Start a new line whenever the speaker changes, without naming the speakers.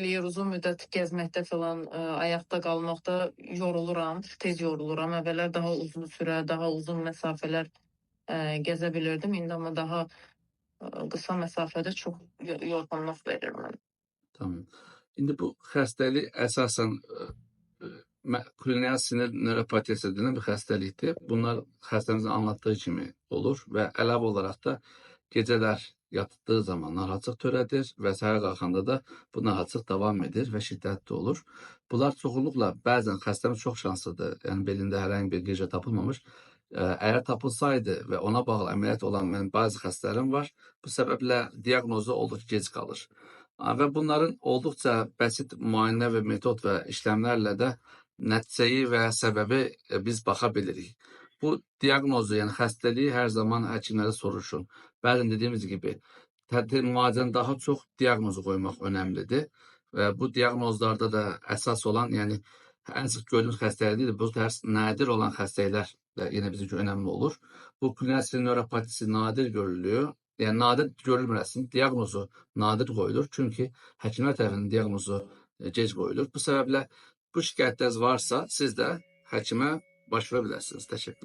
Uzun müddət gəzməkdə filan, ayaqda qalmaqda yoruluram, tez yoruluram. Əvvəllər daha uzun sürə, daha uzun məsafələr, gəzə bilirdim. İndi amma daha, qısa məsafədə çox yorğunluq verir mənə.
Tamam. İndi bu xəstəlik əsasən klinial sinir nöropatiyası denilen bir xəstəlikdir. Bunlar xəstəmizin anlattığı kimi olur və əlavə olaraq da gecələr yatdığı zaman narahatlıq törədir və səhər qalxanda da bu narahatlıq davam edir və şiddətli olur. Bunlar çoxunluqla bəzən xəstəmiz çox şanslıdır. Yəni belində hər hansı bir gecə tapılmamış. Əgər tapılsaydı və ona bağlı əməliyyat olan mənim bəzi xəstələrim var, bu səbəblə diaqnozu olduqca gec qalır. Və bunların olduqca bəsit müayinə və metod və işləmlərlə də nəticəyi və səbəbi biz baxa bilirik. Bu diaqnozu, yəni xəstəliyi hər zaman həkimlərə soruşun. Bəzən dediyimiz gibi tədbir müalicədən daha çox diaqnozu qoymaq önəmlidir və bu diaqnozlarda da əsas olan, yəni ən sıx gördüyümüz xəstəlik deyil, bu tərs nadir olan xəstəliklər də yenə bizim üçün önəmli olur. Bu klinial sinir nöropatisi nadir görülüyor. Yəni nadir görülmür əslində, diaqnozu nadir qoyulur. Çünki həkimlər tərəfindən diaqnozu gec qoyulur. Bu səbəblə bu şikayətləriniz varsa, siz də həkimə başvura bilərsiniz. Təşəkkürlər.